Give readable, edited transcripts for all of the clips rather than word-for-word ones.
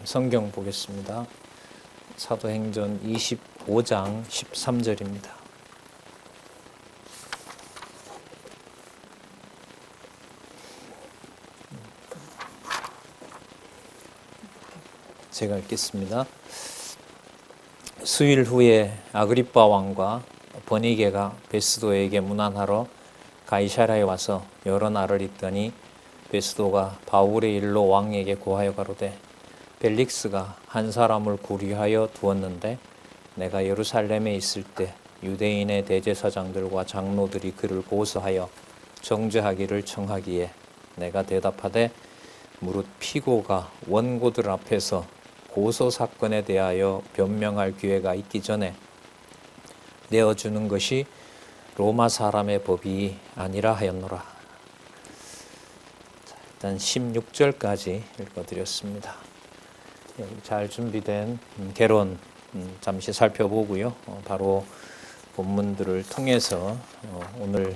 성경 보겠습니다. 사도행전 25장 13절입니다. 제가 읽겠습니다. 수일 후에 아그리빠 왕과 버니게가 베스도에게 문안하러 가이사랴에 와서 여러 날을 있더니 베스도가 바울의 일로 왕에게 고하여 가로되 벨릭스가 한 사람을 구류하여 두었는데 내가 예루살렘에 있을 때 유대인의 대제사장들과 장로들이 그를 고소하여 정죄하기를 청하기에 내가 대답하되 무릇 피고가 원고들 앞에서 고소 사건에 대하여 변명할 기회가 있기 전에 내어주는 것이 로마 사람의 법이 아니라 하였노라. 일단 16절까지 읽어드렸습니다. 잘 준비된 개론 잠시 살펴보고요. 바로 본문들을 통해서 오늘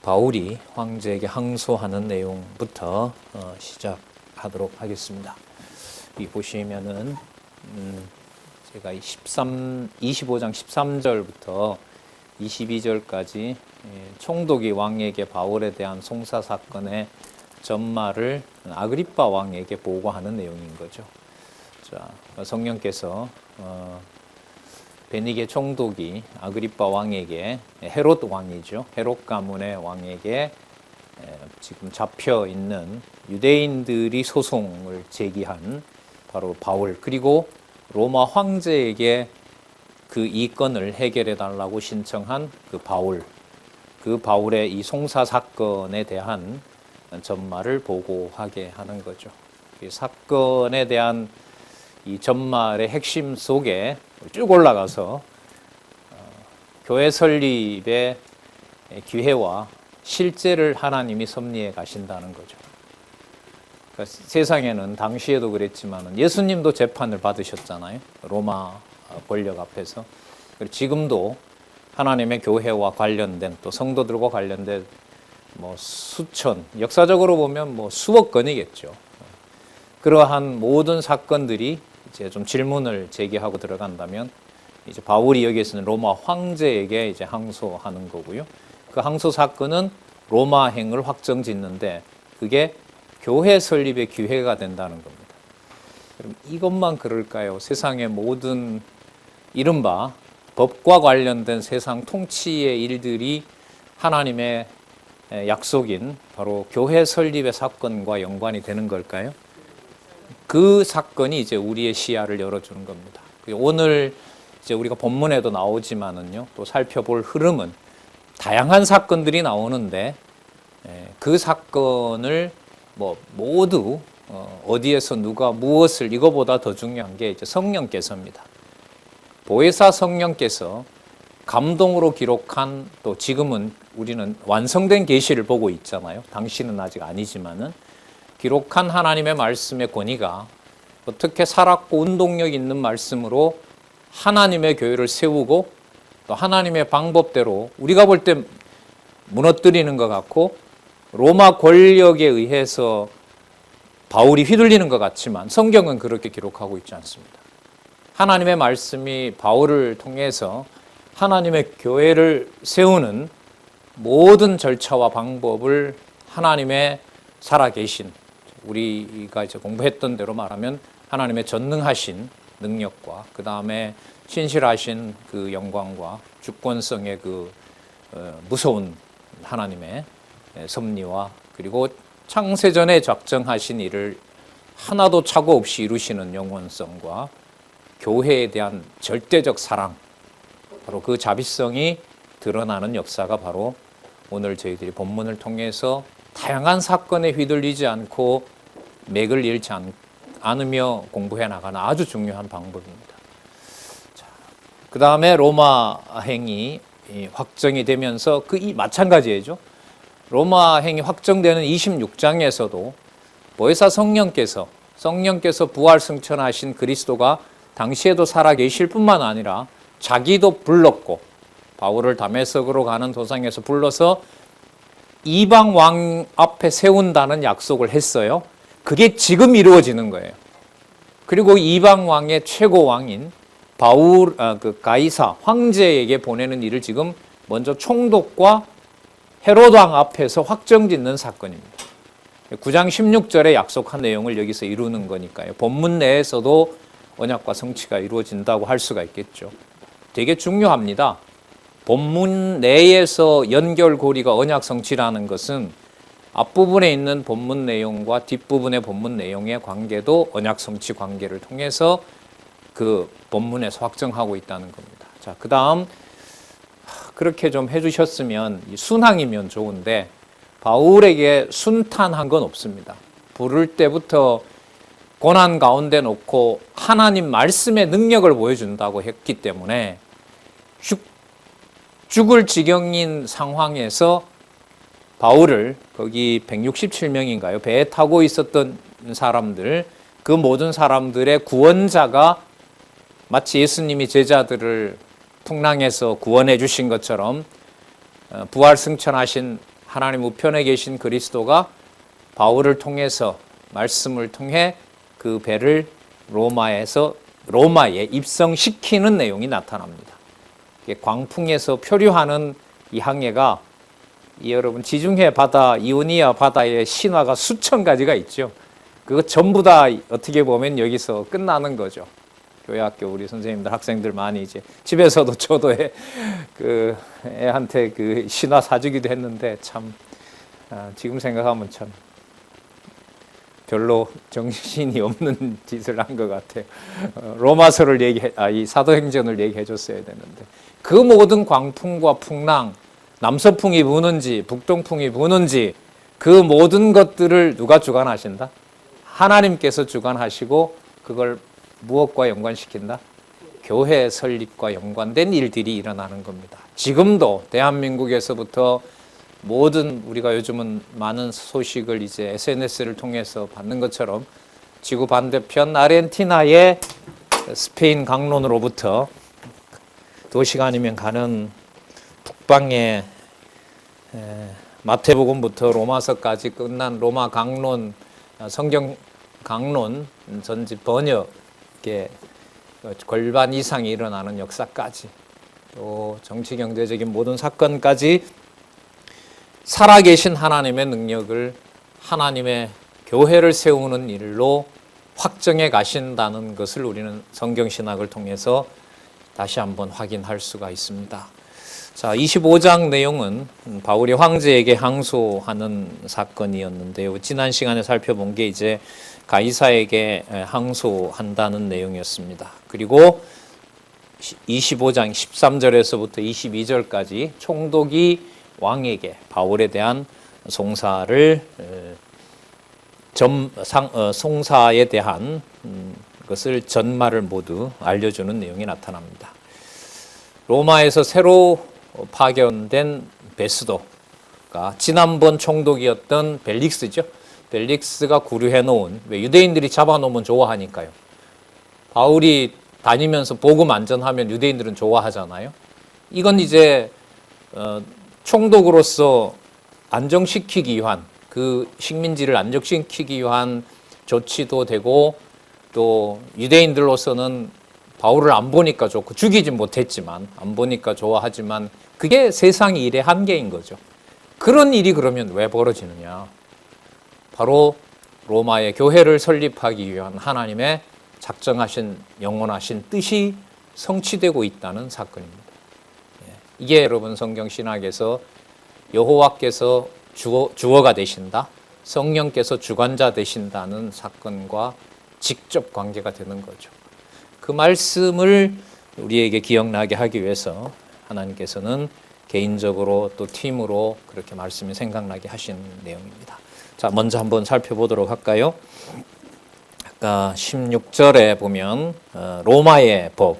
바울이 황제에게 항소하는 내용부터 시작하도록 하겠습니다. 여기 보시면은 제가 25장 13절부터 22절까지 총독이 왕에게 바울에 대한 송사 사건의 전말을 아그리빠 왕에게 보고하는 내용인 거죠. 자, 성령께서 베니게 총독이 아그리빠 왕에게, 헤롯 왕이죠. 헤롯 가문의 왕에게 지금 잡혀 있는 유대인들이 소송을 제기한 바로 바울, 그리고 로마 황제에게 그 이 건을 해결해 달라고 신청한 그 바울의 이 송사 사건에 대한 전말을 보고하게 하는 거죠. 이 사건에 대한 이 전말의 핵심 속에 쭉 올라가서 교회 설립의 기회와 실제를 하나님이 섭리해 가신다는 거죠. 그러니까 세상에는 당시에도 그랬지만 예수님도 재판을 받으셨잖아요. 로마 권력 앞에서. 그리고 지금도 하나님의 교회와 관련된 또 성도들과 관련된 뭐 수천, 역사적으로 보면 뭐 수억 건이겠죠. 그러한 모든 사건들이 이제 좀 질문을 제기하고 들어간다면 이제 바울이 여기에서는 로마 황제에게 이제 항소하는 거고요. 그 항소 사건은 로마행을 확정짓는데 그게 교회 설립의 기회가 된다는 겁니다. 그럼 이것만 그럴까요? 세상의 모든 이른바 법과 관련된 세상 통치의 일들이 하나님의 약속인 바로 교회 설립의 사건과 연관이 되는 걸까요? 그 사건이 이제 우리의 시야를 열어주는 겁니다. 오늘 이제 우리가 본문에도 나오지만은요, 또 살펴볼 흐름은 다양한 사건들이 나오는데 그 사건을 뭐 모두 어디에서 누가 무엇을 이거보다 더 중요한 게 이제 성령께서입니다. 보혜사 성령께서 감동으로 기록한 또 지금은 우리는 완성된 계시를 보고 있잖아요. 당시는 아직 아니지만은 기록한 하나님의 말씀의 권위가 어떻게 살았고 운동력 있는 말씀으로 하나님의 교회를 세우고 또 하나님의 방법대로 우리가 볼 때 무너뜨리는 것 같고 로마 권력에 의해서 바울이 휘둘리는 것 같지만 성경은 그렇게 기록하고 있지 않습니다. 하나님의 말씀이 바울을 통해서 하나님의 교회를 세우는 모든 절차와 방법을 하나님의 살아계신 우리가 이제 공부했던 대로 말하면 하나님의 전능하신 능력과 그 다음에 신실하신 그 영광과 주권성의 그 무서운 하나님의 섭리와 그리고 창세전에 작정하신 일을 하나도 착오 없이 이루시는 영원성과 교회에 대한 절대적 사랑, 바로 그 자비성이 드러나는 역사가 바로 오늘 저희들이 본문을 통해서 다양한 사건에 휘둘리지 않고 맥을 잃지 않으며 공부해 나가는 아주 중요한 방법입니다. 그 다음에 로마행이 확정이 되면서 마찬가지죠. 로마행이 확정되는 26장에서도 보혜사 성령께서 부활 승천하신 그리스도가 당시에도 살아계실 뿐만 아니라 자기도 불렀고 바울을 다메섹으로 가는 도상에서 불러서 이방 왕 앞에 세운다는 약속을 했어요. 그게 지금 이루어지는 거예요. 그리고 이방 왕의 최고 왕인 가이사 황제에게 보내는 일을 지금 먼저 총독과 헤롯 왕 앞에서 확정짓는 사건입니다. 9장 16절에 약속한 내용을 여기서 이루는 거니까요. 본문 내에서도 언약과 성취가 이루어진다고 할 수가 있겠죠. 되게 중요합니다. 본문 내에서 연결고리가 언약 성취라는 것은 앞부분에 있는 본문 내용과 뒷부분의 본문 내용의 관계도 언약 성취 관계를 통해서 그 본문에서 확정하고 있다는 겁니다. 자, 그 다음 그렇게 좀 해주셨으면 순항이면 좋은데 바울에게 순탄한 건 없습니다. 부를 때부터 고난 가운데 놓고 하나님 말씀의 능력을 보여준다고 했기 때문에 죽을 지경인 상황에서 바울을 거기 167명인가요? 배에 타고 있었던 사람들, 그 모든 사람들의 구원자가 마치 예수님이 제자들을 풍랑에서 구원해 주신 것처럼 부활 승천하신 하나님 우편에 계신 그리스도가 바울을 통해서 말씀을 통해 그 배를 로마에 입성시키는 내용이 나타납니다. 광풍에서 표류하는 이 항해가 여러분 지중해 바다, 이오니아 바다의 신화가 수천 가지가 있죠. 그거 전부 다 어떻게 보면 여기서 끝나는 거죠. 교회학교 우리 선생님들, 학생들 많이 이제 집에서도 저도 애한테 그 신화 사주기도 했는데 참 지금 생각하면 참 별로 정신이 없는 짓을 한 것 같아요. 로마서를 이 사도행전을 얘기해 줬어야 되는데 그 모든 광풍과 풍랑, 남서풍이 부는지 북동풍이 부는지 그 모든 것들을 누가 주관하신다? 하나님께서 주관하시고 그걸 무엇과 연관시킨다? 교회 설립과 연관된 일들이 일어나는 겁니다. 지금도 대한민국에서부터 모든 우리가 요즘은 많은 소식을 이제 SNS를 통해서 받는 것처럼 지구 반대편 아르헨티나의 스페인 강론으로부터 2시간이면 가는 북방의 마태복음부터 로마서까지 끝난 로마 강론, 성경 강론 전집 번역의 골반 이상이 일어나는 역사까지 또 정치 경제적인 모든 사건까지 살아계신 하나님의 능력을 하나님의 교회를 세우는 일로 확정해 가신다는 것을 우리는 성경신학을 통해서 다시 한번 확인할 수가 있습니다. 자, 25장 내용은 바울이 황제에게 항소하는 사건이었는데요. 지난 시간에 살펴본 게 이제 가이사에게 항소한다는 내용이었습니다. 그리고 25장 13절에서부터 22절까지 총독이 왕에게 바울에 대한 송사에 대한 것을 전말을 모두 알려주는 내용이 나타납니다. 로마에서 새로 파견된 베스도가 지난번 총독이었던 벨릭스죠. 벨릭스가 구류해 놓은, 왜 유대인들이 잡아놓으면 좋아하니까요. 바울이 다니면서 복음 안전하면 유대인들은 좋아하잖아요. 이건 이제 총독으로서 안정시키기 위한, 그 식민지를 안정시키기 위한 조치도 되고, 또 유대인들로서는 바울을 안 보니까 좋고, 죽이진 못했지만 안 보니까 좋아하지만 그게 세상의 일의 한계인 거죠. 그런 일이 그러면 왜 벌어지느냐? 바로 로마의 교회를 설립하기 위한 하나님의 작정하신 영원하신 뜻이 성취되고 있다는 사건입니다. 이게 여러분 성경 신학에서 여호와께서 주어가 되신다, 성령께서 주관자 되신다는 사건과 직접 관계가 되는 거죠. 그 말씀을 우리에게 기억나게 하기 위해서 하나님께서는 개인적으로 또 팀으로 그렇게 말씀이 생각나게 하신 내용입니다. 자, 먼저 한번 살펴보도록 할까요? 아까 16절에 보면 로마의 법,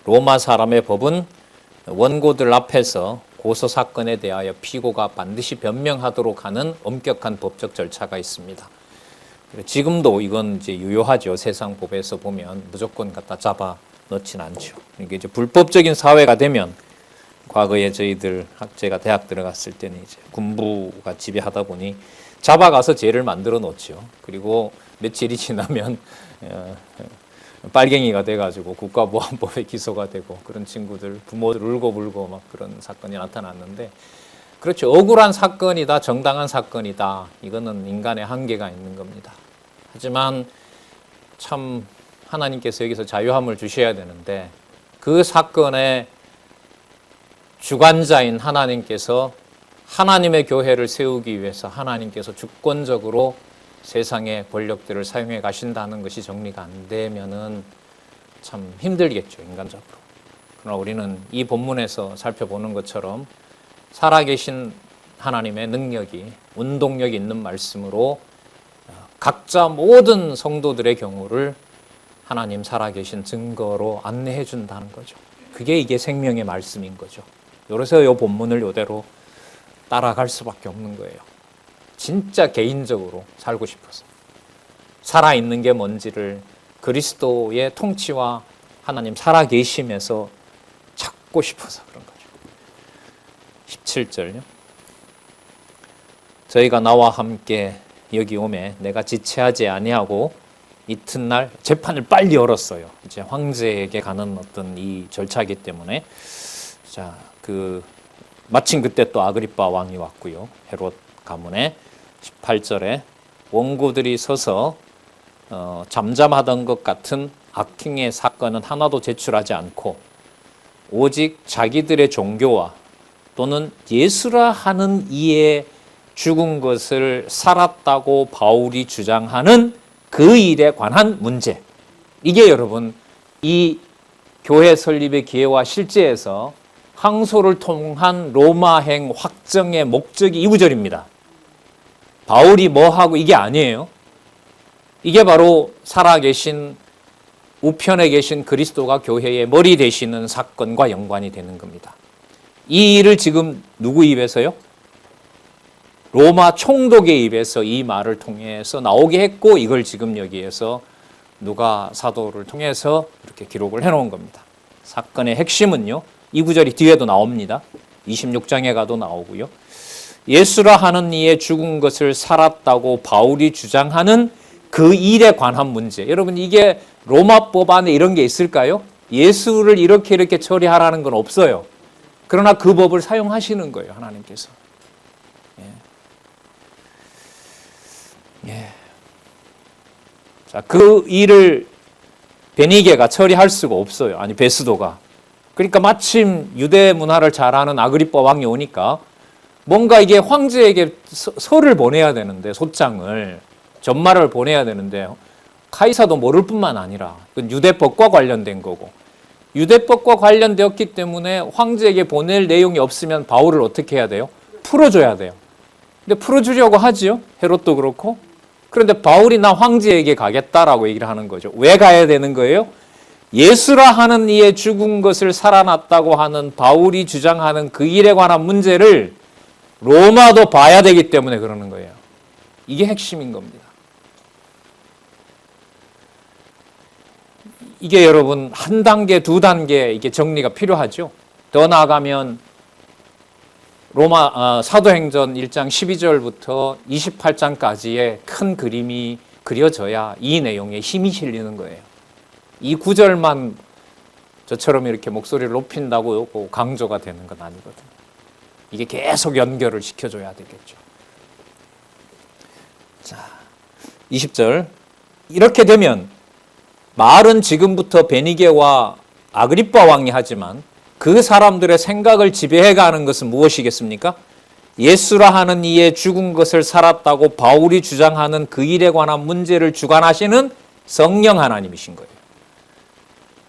로마 사람의 법은 원고들 앞에서 고소 사건에 대하여 피고가 반드시 변명하도록 하는 엄격한 법적 절차가 있습니다. 지금도 이건 이제 유효하죠. 세상 법에서 보면 무조건 갖다 잡아 넣진 않죠. 이게 이제 불법적인 사회가 되면 과거에 저희들 제가 대학 들어갔을 때는 이제 군부가 지배하다 보니 잡아가서 죄를 만들어 놓죠. 그리고 며칠이 지나면 빨갱이가 돼가지고 국가보안법에 기소가 되고 그런 친구들 부모들 울고불고 막 그런 사건이 나타났는데, 그렇죠. 억울한 사건이다, 정당한 사건이다. 이거는 인간의 한계가 있는 겁니다. 하지만 참 하나님께서 여기서 자유함을 주셔야 되는데, 그 사건의 주관자인 하나님께서 하나님의 교회를 세우기 위해서 하나님께서 주권적으로 세상의 권력들을 사용해 가신다는 것이 정리가 안 되면은 참 힘들겠죠, 인간적으로. 그러나 우리는 이 본문에서 살펴보는 것처럼 살아계신 하나님의 능력이, 운동력이 있는 말씀으로 각자 모든 성도들의 경우를 하나님 살아계신 증거로 안내해 준다는 거죠. 그게 이게 생명의 말씀인 거죠. 그래서 이 본문을 이대로 따라갈 수밖에 없는 거예요. 진짜 개인적으로 살고 싶어서, 살아있는 게 뭔지를 그리스도의 통치와 하나님 살아계심에서 찾고 싶어서 그런 거죠. 17절요. 저희가 나와 함께 여기 오매 내가 지체하지 아니하고 이튿날 재판을 빨리 열었어요. 이제 황제에게 가는 어떤 이 절차이기 때문에. 자, 마침 그때 또 아그리빠 왕이 왔고요. 헤롯 가문에. 18절에 원고들이 서서 잠잠하던 것 같은 악행의 사건은 하나도 제출하지 않고 오직 자기들의 종교와 또는 예수라 하는 이에 죽은 것을 살았다고 바울이 주장하는 그 일에 관한 문제. 이게 여러분 이 교회 설립의 기회와 실제에서 항소를 통한 로마행 확정의 목적이 이 구절입니다. 바울이 뭐하고 이게 아니에요. 이게 바로 살아계신 우편에 계신 그리스도가 교회의 머리 되시는 사건과 연관이 되는 겁니다. 이 일을 지금 누구 입에서요? 로마 총독의 입에서 이 말을 통해서 나오게 했고, 이걸 지금 여기에서 누가 사도를 통해서 이렇게 기록을 해놓은 겁니다. 사건의 핵심은요, 이 구절이 뒤에도 나옵니다. 26장에 가도 나오고요. 예수라 하는 이의 죽은 것을 살았다고 바울이 주장하는 그 일에 관한 문제. 여러분, 이게 로마법 안에 이런 게 있을까요? 예수를 이렇게 처리하라는 건 없어요. 그러나 그 법을 사용하시는 거예요, 하나님께서. 예. 자, 그 일을 베니게가 처리할 수가 없어요. 아니, 베스도가. 그러니까 마침 유대 문화를 잘 아는 아그리빠 왕이 오니까 뭔가 이게 황제에게 서를 보내야 되는데, 소장을, 전말을 보내야 되는데, 카이사도 모를 뿐만 아니라 유대법과 관련된 거고, 유대법과 관련되었기 때문에 황제에게 보낼 내용이 없으면 바울을 어떻게 해야 돼요? 풀어줘야 돼요. 근데 풀어주려고 하지요. 헤롯도 그렇고. 그런데 바울이 나 황제에게 가겠다라고 얘기를 하는 거죠. 왜 가야 되는 거예요? 예수라 하는 이의 죽은 것을 살아났다고 하는 바울이 주장하는 그 일에 관한 문제를 로마도 봐야 되기 때문에 그러는 거예요. 이게 핵심인 겁니다. 이게 여러분 한 단계, 두 단계 이게 정리가 필요하죠. 더 나아가면 로마 사도행전 1장 12절부터 28장까지의 큰 그림이 그려져야 이 내용에 힘이 실리는 거예요. 이 구절만 저처럼 이렇게 목소리를 높인다고 강조가 되는 건 아니거든요. 이게 계속 연결을 시켜줘야 되겠죠. 자, 20절. 이렇게 되면 말은 지금부터 베니게와 아그리빠 왕이 하지만 그 사람들의 생각을 지배해가는 것은 무엇이겠습니까? 예수라 하는 이의 죽은 것을 살았다고 바울이 주장하는 그 일에 관한 문제를 주관하시는 성령 하나님이신 거예요.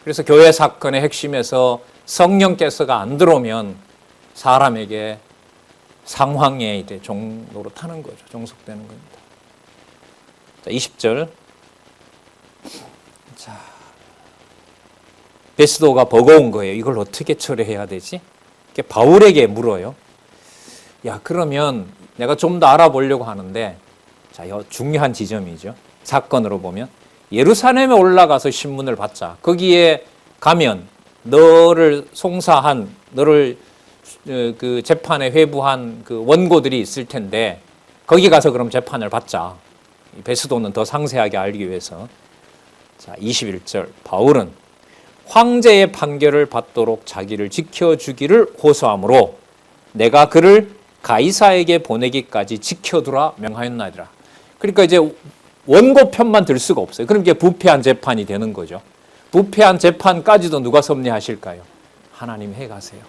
그래서 교회 사건의 핵심에서 성령께서가 안 들어오면 사람에게 상황에 이제 종로로 타는 거죠. 종속되는 겁니다. 자, 20절. 자, 베스도가 버거운 거예요. 이걸 어떻게 처리해야 되지? 바울에게 물어요. 야, 그러면 내가 좀 더 알아보려고 하는데, 자, 중요한 지점이죠. 사건으로 보면 예루살렘에 올라가서 신문을 받자. 거기에 가면 너를 송사한, 너를 그 재판에 회부한 그 원고들이 있을 텐데 거기 가서 그럼 재판을 받자. 베스도는 더 상세하게 알기 위해서. 자, 21절. 바울은 황제의 판결을 받도록 자기를 지켜주기를 호소하므로 내가 그를 가이사에게 보내기까지 지켜두라 명하였나이다. 그러니까 이제 원고 편만 들 수가 없어요. 그럼 이게 부패한 재판이 되는 거죠. 부패한 재판까지도 누가 섭리하실까요? 하나님 해가세요.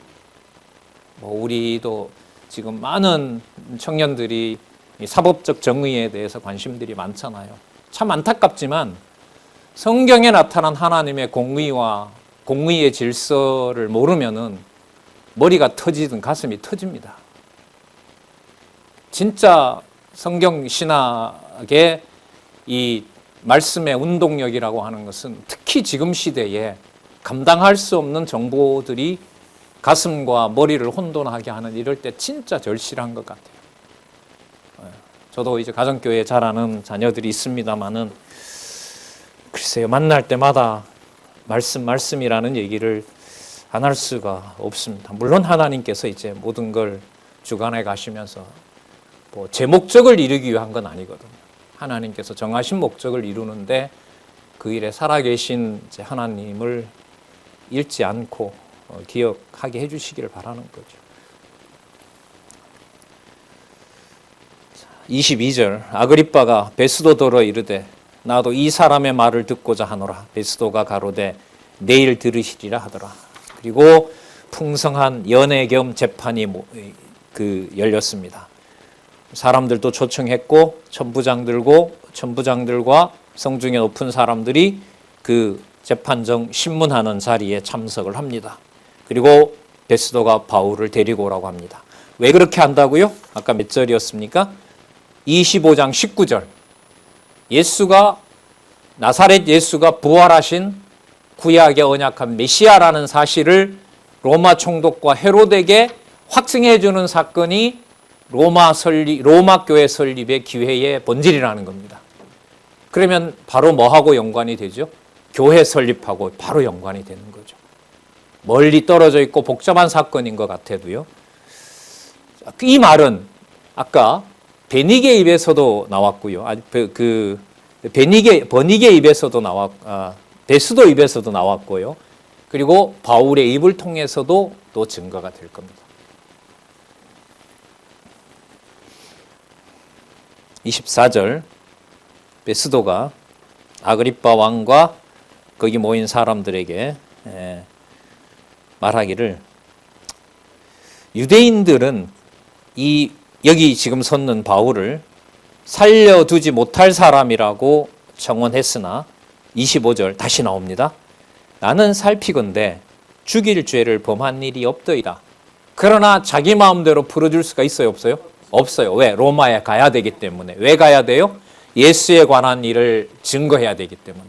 우리도 지금 많은 청년들이 사법적 정의에 대해서 관심들이 많잖아요. 참 안타깝지만 성경에 나타난 하나님의 공의와 공의의 질서를 모르면은 머리가 터지든 가슴이 터집니다. 진짜 성경 신학의 이 말씀의 운동력이라고 하는 것은 특히 지금 시대에 감당할 수 없는 정보들이 가슴과 머리를 혼돈하게 하는 이럴 때 진짜 절실한 것 같아요. 저도 이제 가정교회에 자라는 자녀들이 있습니다만은 글쎄요, 만날 때마다 말씀이라는 얘기를 안 할 수가 없습니다. 물론 하나님께서 이제 모든 걸 주관해 가시면서 제 목적을 이루기 위한 건 아니거든요. 하나님께서 정하신 목적을 이루는데 그 일에 살아계신 이제 하나님을 잃지 않고 기억하게 해주시기를 바라는 거죠. 22절. 아그리빠가 베스도더러 이르되 나도 이 사람의 말을 듣고자 하노라. 베스도가 가로되 내일 들으시리라 하더라. 그리고 풍성한 연회 겸 재판이 열렸습니다. 사람들도 초청했고 천부장들과 성중에 높은 사람들이 그 재판정 신문하는 자리에 참석을 합니다. 그리고 베스도가 바울을 데리고 오라고 합니다. 왜 그렇게 한다고요? 아까 몇 절이었습니까? 25장 19절. 나사렛 예수가 부활하신 구약의 언약한 메시아라는 사실을 로마 총독과 헤롯에게 확증해 주는 사건이 로마 교회 설립의 기회의 본질이라는 겁니다. 그러면 바로 뭐하고 연관이 되죠? 교회 설립하고 바로 연관이 되는 거죠. 멀리 떨어져 있고 복잡한 사건인 것 같아도요. 이 말은 아까 베니게 입에서도 나왔고요. 버니게 입에서도 베스도 입에서도 나왔고요. 그리고 바울의 입을 통해서도 또 증거가 될 겁니다. 24절. 베스도가 아그리빠 왕과 거기 모인 사람들에게 말하기를, 유대인들은 여기 지금 섰는 바울을 살려두지 못할 사람이라고 청원했으나 25절 다시 나옵니다. 나는 살피건대 죽일 죄를 범한 일이 없더이다. 그러나 자기 마음대로 풀어줄 수가 있어요, 없어요? 없어요. 왜? 로마에 가야 되기 때문에. 왜 가야 돼요? 예수에 관한 일을 증거해야 되기 때문에.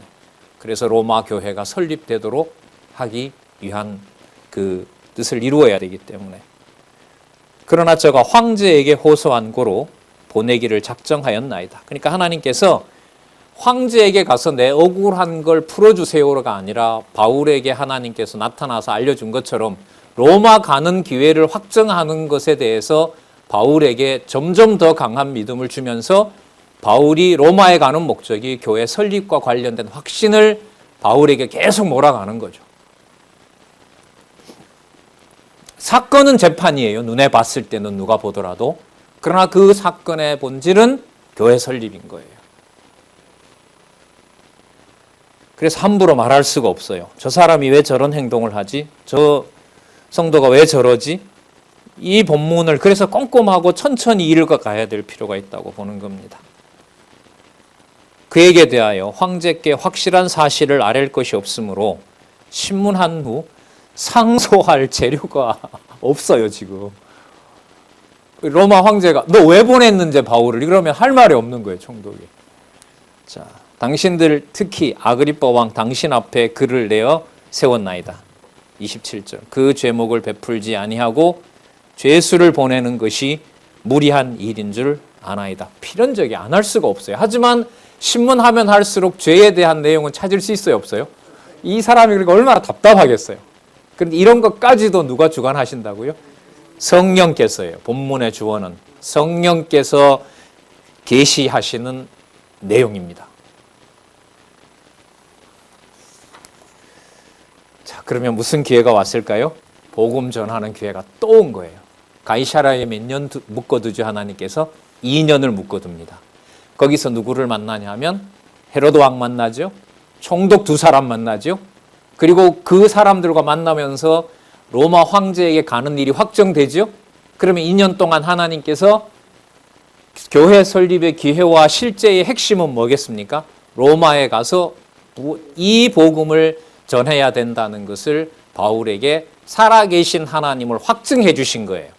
그래서 로마 교회가 설립되도록 하기 위한 그 뜻을 이루어야 되기 때문에. 그러나 저가 황제에게 호소한 고로 보내기를 작정하였나이다. 그러니까 하나님께서 황제에게 가서 내 억울한 걸 풀어주세요가 아니라 바울에게 하나님께서 나타나서 알려준 것처럼 로마 가는 기회를 확정하는 것에 대해서 바울에게 점점 더 강한 믿음을 주면서 바울이 로마에 가는 목적이 교회 설립과 관련된 확신을 바울에게 계속 몰아가는 거죠. 사건은 재판이에요. 눈에 봤을 때는 누가 보더라도. 그러나 그 사건의 본질은 교회 설립인 거예요. 그래서 함부로 말할 수가 없어요. 저 사람이 왜 저런 행동을 하지? 저 성도가 왜 저러지? 이 본문을 그래서 꼼꼼하고 천천히 읽어가야 될 필요가 있다고 보는 겁니다. 그에게 대하여 황제께 확실한 사실을 아랠 것이 없으므로 신문한 후 상소할 재료가 없어요, 지금. 로마 황제가 너 왜 보냈는지 바울을 이러면 할 말이 없는 거예요, 총독이. 자, 당신들 특히 아그리빠 왕 당신 앞에 글을 내어 세웠나이다. 27절. 그 죄목을 베풀지 아니하고 죄수를 보내는 것이 무리한 일인 줄 아나이다. 필연적이 안 할 수가 없어요. 하지만 신문하면 할수록 죄에 대한 내용은 찾을 수 있어요, 없어요? 이 사람이 그러니까 얼마나 답답하겠어요. 그런데 이런 것까지도 누가 주관하신다고요? 성령께서예요. 본문의 주어는 성령께서 계시하시는 내용입니다. 자, 그러면 무슨 기회가 왔을까요? 복음 전하는 기회가 또 온 거예요. 가이사라에 몇 년 묶어두죠? 하나님께서 2년을 묶어둡니다. 거기서 누구를 만나냐면 헤로드 왕 만나죠. 총독 2사람 만나죠. 그리고 그 사람들과 만나면서 로마 황제에게 가는 일이 확정되죠. 그러면 2년 동안 하나님께서 교회 설립의 기회와 실제의 핵심은 뭐겠습니까? 로마에 가서 이 복음을 전해야 된다는 것을 바울에게 살아계신 하나님을 확증해 주신 거예요.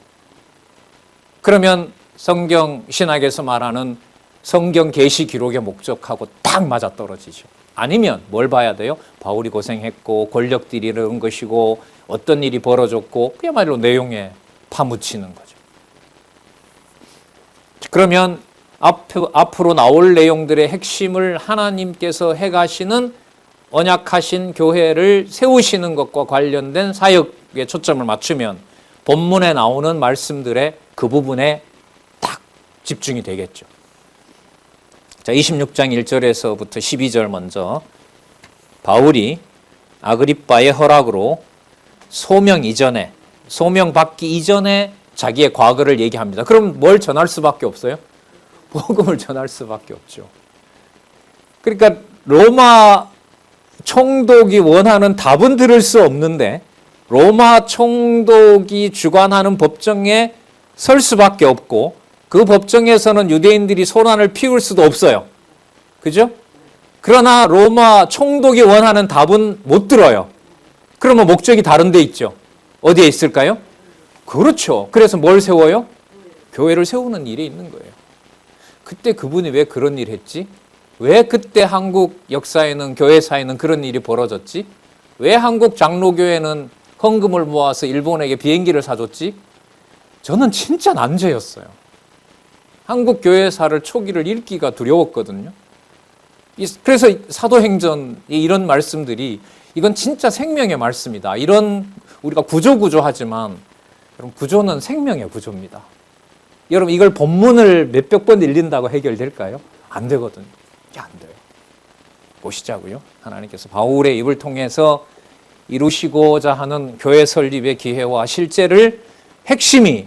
그러면 성경 신학에서 말하는 성경 계시 기록의 목적하고 딱 맞아떨어지죠. 아니면 뭘 봐야 돼요? 바울이 고생했고 권력들이 이런 것이고 어떤 일이 벌어졌고 그야말로 내용에 파묻히는 거죠. 그러면 앞으로 나올 내용들의 핵심을 하나님께서 해가시는 언약하신 교회를 세우시는 것과 관련된 사역에 초점을 맞추면 본문에 나오는 말씀들의 그 부분에 딱 집중이 되겠죠. 자, 26장 1절에서부터 12절 먼저 바울이 아그리빠의 허락으로 소명 받기 이전에 자기의 과거를 얘기합니다. 그럼 뭘 전할 수밖에 없어요? 복음을 전할 수밖에 없죠. 그러니까 로마 총독이 원하는 답은 들을 수 없는데 로마 총독이 주관하는 법정에 설 수밖에 없고 그 법정에서는 유대인들이 소란을 피울 수도 없어요. 그죠? 그러나 로마 총독이 원하는 답은 못 들어요. 그러면 목적이 다른 데 있죠. 어디에 있을까요? 그렇죠. 그래서 뭘 세워요? 교회를 세우는 일이 있는 거예요. 그때 그분이 왜 그런 일 했지? 왜 그때 한국 역사에는 교회사에는 그런 일이 벌어졌지? 왜 한국 장로교회는 헌금을 모아서 일본에게 비행기를 사줬지? 저는 진짜 난제였어요. 한국 교회사를 초기를 읽기가 두려웠거든요. 그래서 사도행전 이런 말씀들이 이건 진짜 생명의 말씀이다. 이런 우리가 구조하지만 여러분 구조는 생명의 구조입니다. 여러분 이걸 본문을 몇백 번 읽는다고 해결될까요? 안 되거든요. 이게 안 돼요. 보시자고요. 하나님께서 바울의 입을 통해서 이루시고자 하는 교회 설립의 기회와 실제를 핵심이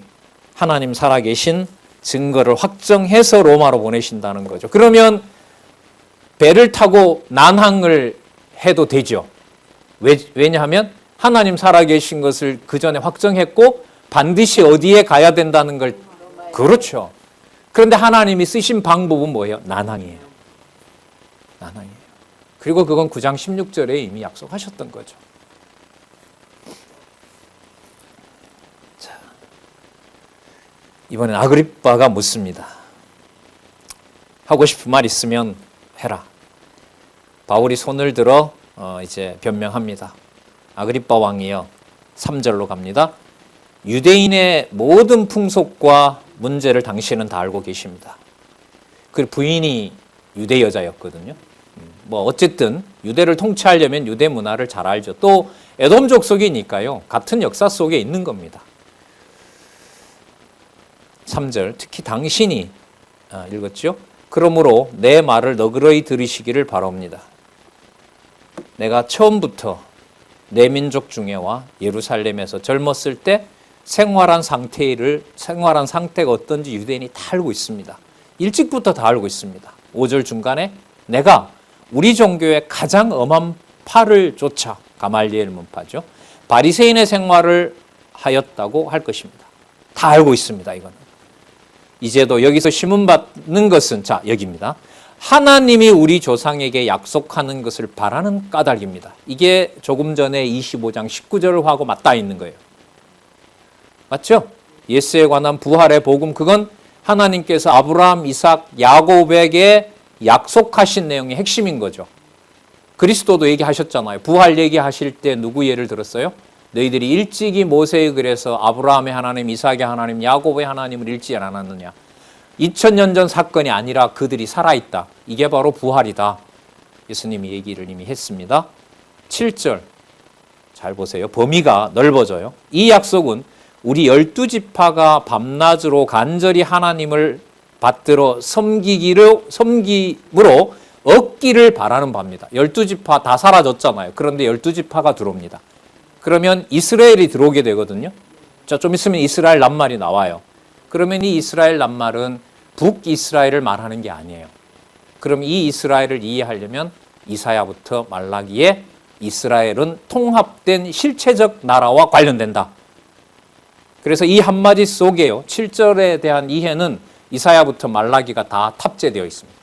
하나님 살아계신 증거를 확정해서 로마로 보내신다는 거죠. 그러면 배를 타고 난항을 해도 되죠. 왜냐하면 하나님 살아계신 것을 그 전에 확정했고 반드시 어디에 가야 된다는 걸 그렇죠. 그런데 하나님이 쓰신 방법은 뭐예요? 난항이에요. 난항이에요. 그리고 그건 9장 16절에 이미 약속하셨던 거죠. 자, 이번엔 아그리빠가 묻습니다. 하고 싶은 말 있으면 해라. 바울이 손을 들어 이제 변명합니다. 아그리빠 왕이여 3절로 갑니다. 유대인의 모든 풍속과 문제를 당신은 다 알고 계십니다. 그 부인이 유대 여자였거든요. 뭐 어쨌든 유대를 통치하려면 유대 문화를 잘 알죠. 또 에돔 족속이니까요. 같은 역사 속에 있는 겁니다. 3절 특히 당신이 읽었죠? 그러므로 내 말을 너그러이 들으시기를 바랍니다. 내가 처음부터 내 민족 중에와 예루살렘에서 젊었을 때 생활한 상태가 어떤지 유대인이 다 알고 있습니다. 일찍부터 다 알고 있습니다. 5절 중간에 내가 우리 종교의 가장 엄한 파를 쫓아 가말리엘 문파죠. 바리새인의 생활을 하였다고 할 것입니다. 다 알고 있습니다. 이거는. 이제도 여기서 심문받는 것은 자 여기입니다. 하나님이 우리 조상에게 약속하는 것을 바라는 까닭입니다. 이게 조금 전에 25장 19절을 하고 맞닿아 있는 거예요. 맞죠? 예수에 관한 부활의 복음 그건 하나님께서 아브라함, 이삭, 야곱에게 약속하신 내용의 핵심인 거죠. 그리스도도 얘기하셨잖아요. 부활 얘기하실 때 누구 예를 들었어요? 너희들이 일찍이 모세의 글에서 아브라함의 하나님, 이삭의 하나님, 야곱의 하나님을 읽지 않았느냐. 2000년 전 사건이 아니라 그들이 살아있다. 이게 바로 부활이다. 예수님이 얘기를 이미 했습니다. 7절 잘 보세요. 범위가 넓어져요. 이 약속은 우리 12지파가 밤낮으로 간절히 하나님을 받들어 섬김으로 얻기를 바라는 바입니다. 12지파 다 사라졌잖아요. 그런데 12지파가 들어옵니다. 그러면 이스라엘이 들어오게 되거든요. 자, 좀 있으면 이스라엘 낱말이 나와요. 그러면 이 이스라엘 낱말은 북이스라엘을 말하는 게 아니에요. 그럼 이 이스라엘을 이해하려면 이사야부터 말라기에 이스라엘은 통합된 실체적 나라와 관련된다. 그래서 이 한마디 속에요. 7절에 대한 이해는 이사야부터 말라기가 다 탑재되어 있습니다.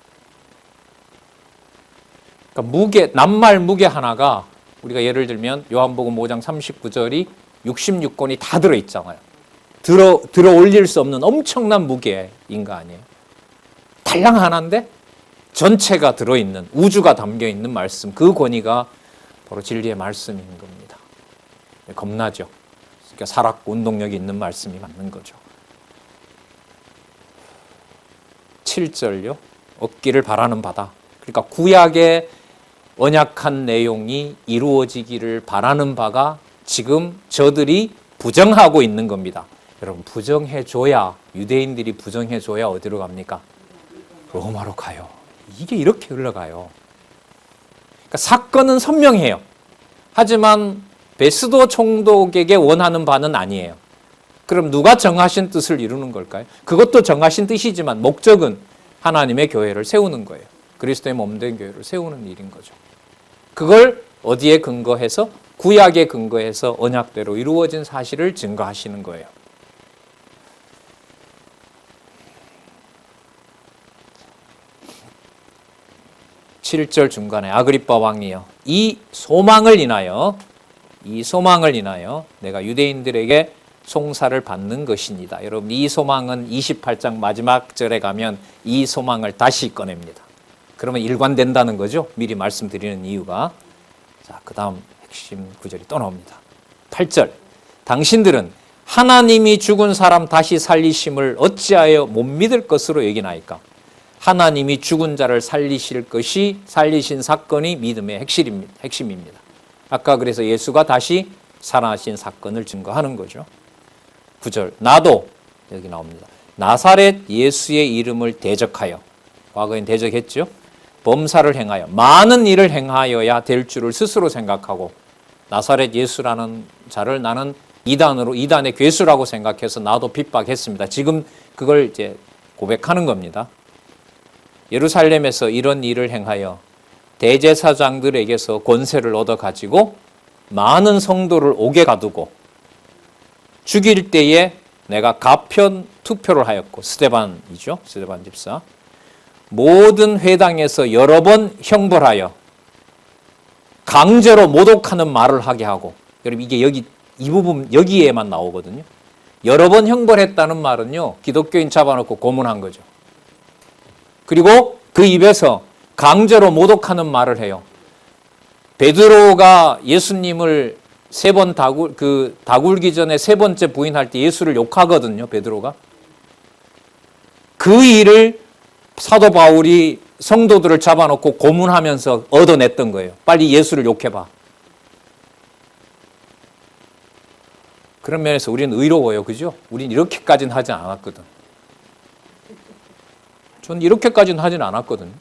그러니까 낱말 무게 하나가 우리가 예를 들면 요한복음 5장 39절이 66권이 다 들어있잖아요. 들어 올릴 수 없는 엄청난 무게인 거 아니에요. 달랑 하나인데 전체가 들어있는, 우주가 담겨있는 말씀, 그 권위가 바로 진리의 말씀인 겁니다. 겁나죠. 그러니까 살았고 운동력이 있는 말씀이 맞는 거죠. 7절요. 얻기를 바라는 바다. 그러니까 구약의 언약한 내용이 이루어지기를 바라는 바가 지금 저들이 부정하고 있는 겁니다. 여러분, 부정해줘야, 유대인들이 부정해줘야 어디로 갑니까? 로마로 가요. 이게 이렇게 흘러가요. 그러니까 사건은 선명해요. 하지만 베스도 총독에게 원하는 바는 아니에요. 그럼 누가 정하신 뜻을 이루는 걸까요? 그것도 정하신 뜻이지만 목적은 하나님의 교회를 세우는 거예요. 그리스도의 몸된 교회를 세우는 일인 거죠. 그걸 어디에 근거해서? 구약에 근거해서 언약대로 이루어진 사실을 증거하시는 거예요. (7절) 중간에 아그리빠 왕이여 이 소망을 인하여 내가 유대인들에게 송사를 받는 것이니다. 여러분, 이 소망은 28장 마지막 절에 가면 이 소망을 다시 꺼냅니다. 그러면 일관된다는 거죠. 미리 말씀드리는 이유가. 자, 그 다음 핵심 구절이 또 나옵니다. 8절 당신들은 하나님이 죽은 사람 다시 살리심을 어찌하여 못 믿을 것으로 여기나이까. 하나님이 죽은 자를 살리신 사건이 믿음의 핵심입니다. 아까 그래서 예수가 다시 살아나신 사건을 증거하는 거죠. 9절 나도 여기 나옵니다. 나사렛 예수의 이름을 대적하여, 과거엔 대적했죠. 범사를 행하여 많은 일을 행하여야 될 줄을 스스로 생각하고 나사렛 예수라는 자를 나는 이단의 괴수라고 생각해서 나도 핍박했습니다. 지금 그걸 이제 고백하는 겁니다. 예루살렘에서 이런 일을 행하여 대제사장들에게서 권세를 얻어가지고 많은 성도를 옥에 가두고 죽일 때에 내가 가편 투표를 하였고, 스데반이죠. 스데반 집사. 모든 회당에서 여러 번 형벌하여 강제로 모독하는 말을 하게 하고, 여러분 이게 이 부분 여기에만 나오거든요. 여러 번 형벌했다는 말은요, 기독교인 잡아놓고 고문한 거죠. 그리고 그 입에서 강제로 모독하는 말을 해요. 베드로가 예수님을 다굴기 전에 세 번째 부인할 때 예수를 욕하거든요, 베드로가. 그 일을 사도 바울이 성도들을 잡아놓고 고문하면서 얻어냈던 거예요. 빨리 예수를 욕해봐. 그런 면에서 우리는 의로워요, 그죠? 우리는 이렇게까지는 하진 않았거든. 전 이렇게까지는 하진 않았거든요.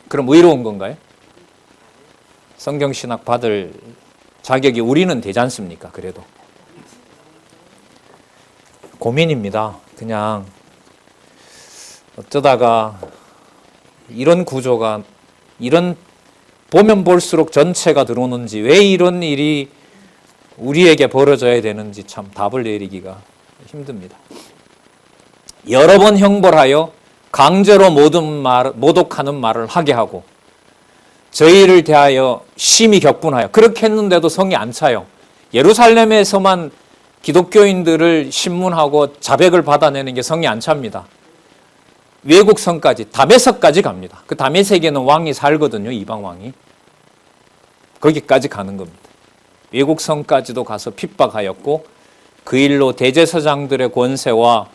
그럼 의로운 건가요? 성경신학 받을 자격이 우리는 되지 않습니까? 그래도. 고민입니다. 그냥 어쩌다가 이런 구조가, 이런 보면 볼수록 전체가 들어오는지, 왜 이런 일이 우리에게 벌어져야 되는지 참 답을 내리기가 힘듭니다. 여러 번 형벌하여 강제로 모독하는 말을 하게 하고 저희를 대하여 심히 격분하여, 그렇게 했는데도 성이 안 차요. 예루살렘에서만 기독교인들을 신문하고 자백을 받아내는 게 성이 안 찹니다. 외국 성까지, 다메섹까지 갑니다. 그 다메섹에는 왕이 살거든요, 이방 왕이. 거기까지 가는 겁니다. 외국 성까지도 가서 핍박하였고 그 일로 대제사장들의 권세와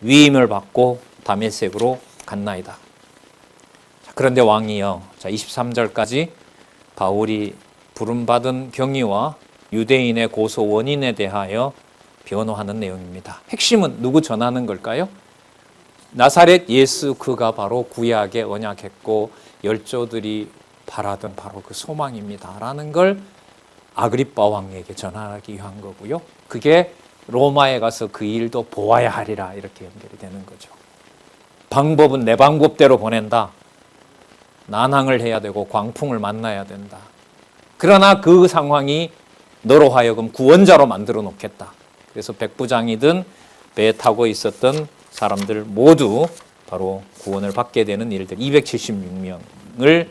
위임을 받고 다메섹으로 갔나이다. 그런데 왕이여, 자 23절까지 바울이 부름받은 경위와 유대인의 고소 원인에 대하여 변호하는 내용입니다. 핵심은 누구 전하는 걸까요? 나사렛 예수, 그가 바로 구약의 언약했고 열조들이 바라던 바로 그 소망입니다 라는 걸 아그리빠 왕에게 전하기 위한 거고요. 그게 로마에 가서 그 일도 보아야 하리라 이렇게 연결이 되는 거죠. 방법은 내 방법대로 보낸다. 난항을 해야 되고 광풍을 만나야 된다. 그러나 그 상황이 너로 하여금 구원자로 만들어 놓겠다. 그래서 백부장이든 배에 타고 있었던 사람들 모두 바로 구원을 받게 되는 일들, 276명을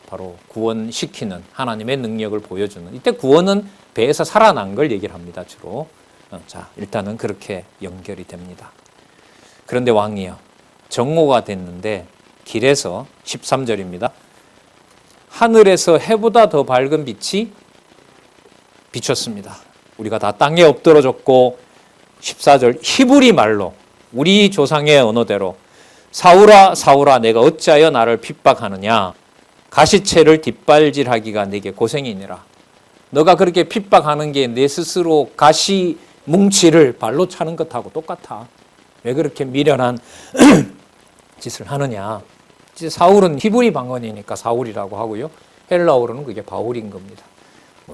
바로 구원시키는 하나님의 능력을 보여주는, 이때 구원은 배에서 살아난 걸 얘기를 합니다, 주로. 자, 일단은 그렇게 연결이 됩니다. 그런데 왕이요, 정오가 됐는데 길에서 13절입니다. 하늘에서 해보다 더 밝은 빛이 비쳤습니다. 우리가 다 땅에 엎드러졌고, 14절 히브리 말로 우리 조상의 언어대로 사울아 사울아 내가 어찌하여 나를 핍박하느냐, 가시채를 뒷발질하기가 내게 고생이니라. 너가 그렇게 핍박하는 게 내 스스로 가시 뭉치를 발로 차는 것하고 똑같아. 왜 그렇게 미련한 짓을 하느냐. 사울은 히브리 방언이니까 사울이라고 하고요, 헬라어로는 그게 바울인 겁니다.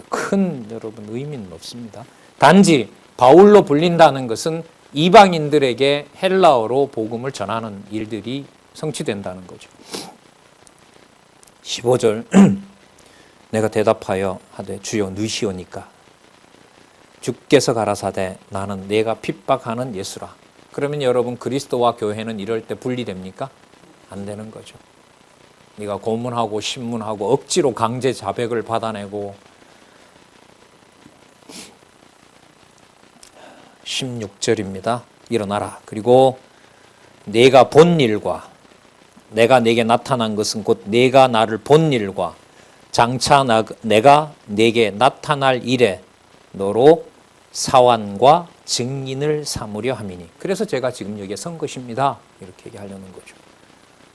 큰 여러분 의미는 없습니다. 단지 바울로 불린다는 것은 이방인들에게 헬라어로 복음을 전하는 일들이 성취된다는 거죠. 15절 내가 대답하여 하되 주여 누시오니까 주께서 가라사대 나는 내가 핍박하는 예수라. 그러면 여러분 그리스도와 교회는 이럴 때 분리됩니까? 안 되는 거죠. 네가 고문하고 신문하고 억지로 강제 자백을 받아내고 16절입니다. 일어나라. 그리고 내가 본 일과 내가 내게 나타난 것은 곧 내가 나를 본 일과 장차 내가 내게 나타날 일에 너로 사환과 증인을 삼으려 함이니. 그래서 제가 지금 여기에 선 것입니다. 이렇게 얘기하려는 거죠.